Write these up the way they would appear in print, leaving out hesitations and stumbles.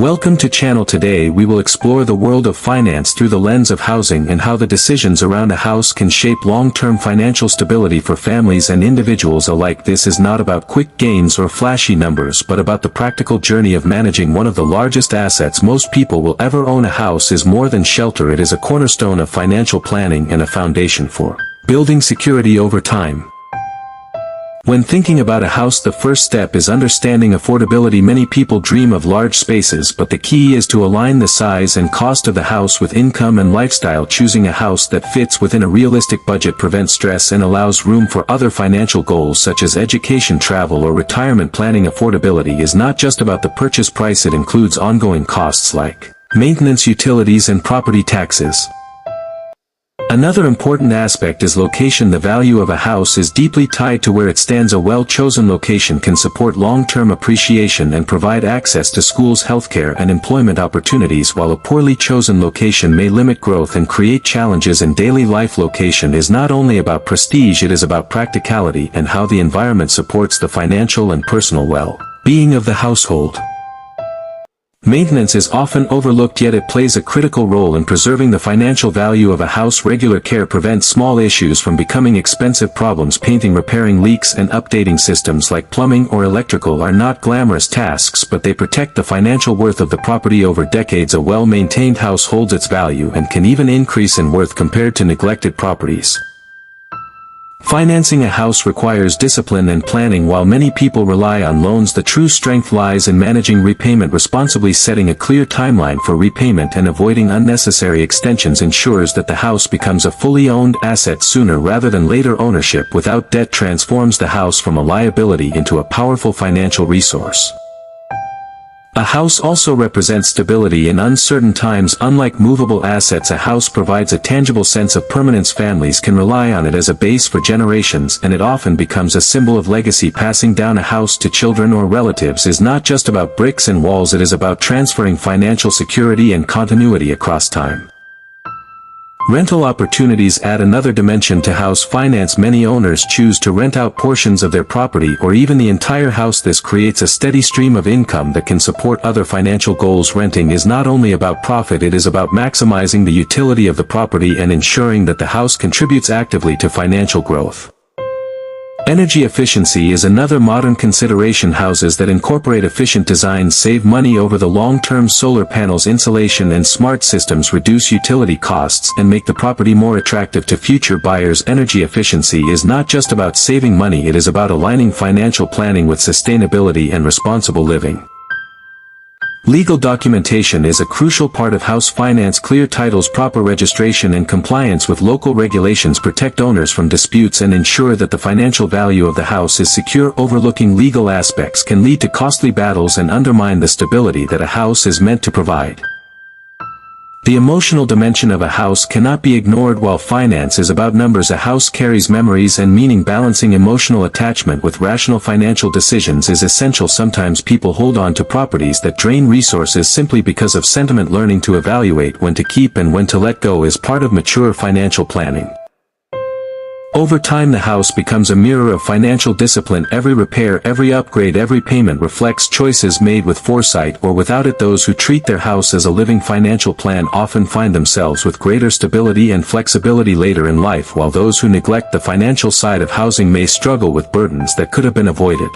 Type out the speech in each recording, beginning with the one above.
Welcome to channel. Today we will explore the world of finance through the lens of housing and how the decisions around a house can shape long-term financial stability for families and individuals alike. This is not about quick gains or flashy numbers but about the practical journey of managing one of the largest assets most people will ever own. A house is more than shelter. It is a cornerstone of financial planning and a foundation for building security over time. When thinking about a house, the first step is understanding affordability. Many people dream of large spaces, but the key is to align the size and cost of the house with income and lifestyle. Choosing a house that fits within a realistic budget prevents stress and allows room for other financial goals such as education, travel, or retirement planning. Affordability is not just about the purchase price, it includes ongoing costs like maintenance, utilities, and property taxes. Another important aspect is location. The value of a house is deeply tied to where it stands. A well-chosen location can support long-term appreciation and provide access to schools, healthcare, and employment opportunities, while a poorly chosen location may limit growth and create challenges in daily life. Location is not only about prestige, it is about practicality and how the environment supports the financial and personal well-being of the household. Maintenance is often overlooked, yet it plays a critical role in preserving the financial value of a house. Regular care prevents small issues from becoming expensive problems. Painting, repairing leaks, and updating systems like plumbing or electrical are not glamorous tasks, but they protect the financial worth of the property over decades. A well-maintained house holds its value and can even increase in worth compared to neglected properties. Financing a house requires discipline and planning. While many people rely on loans, the true strength lies in managing repayment responsibly. Setting a clear timeline for repayment and avoiding unnecessary extensions ensures that the house becomes a fully owned asset sooner rather than later. Ownership without debt transforms the house from a liability into a powerful financial resource. A house also represents stability in uncertain times. Unlike movable assets, a house provides a tangible sense of permanence. Families can rely on it as a base for generations, and it often becomes a symbol of legacy. Passing down a house to children or relatives is not just about bricks and walls, it is about transferring financial security and continuity across time. Rental opportunities add another dimension to house finance. Many owners choose to rent out portions of their property or even the entire house. This creates a steady stream of income that can support other financial goals. Renting is not only about profit, it is about maximizing the utility of the property and ensuring that the house contributes actively to financial growth. Energy efficiency is another modern consideration. Houses that incorporate efficient designs save money over the long term. Solar panels, insulation, and smart systems reduce utility costs and make the property more attractive to future buyers. Energy efficiency is not just about saving money, it is about aligning financial planning with sustainability and responsible living. Legal documentation is a crucial part of house finance. Clear titles, proper registration, and compliance with local regulations protect owners from disputes and ensure that the financial value of the house is secure. Overlooking legal aspects can lead to costly battles and undermine the stability that a house is meant to provide. The emotional dimension of a house cannot be ignored. While finance is about numbers, a house carries memories and meaning. Balancing emotional attachment with rational financial decisions is essential. Sometimes people hold on to properties that drain resources simply because of sentiment. Learning to evaluate when to keep and when to let go is part of mature financial planning. Over time, the house becomes a mirror of financial discipline. Every repair, every upgrade, every payment reflects choices made with foresight or without it. Those who treat their house as a living financial plan often find themselves with greater stability and flexibility later in life, while those who neglect the financial side of housing may struggle with burdens that could have been avoided.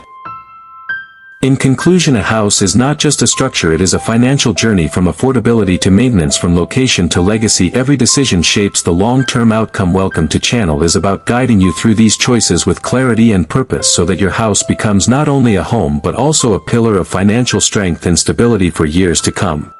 In conclusion, a house is not just a structure, it is a financial journey. From affordability to maintenance, from location to legacy, every decision shapes the long-term outcome. Welcome to channel is about guiding you through these choices with clarity and purpose so that your house becomes not only a home but also a pillar of financial strength and stability for years to come.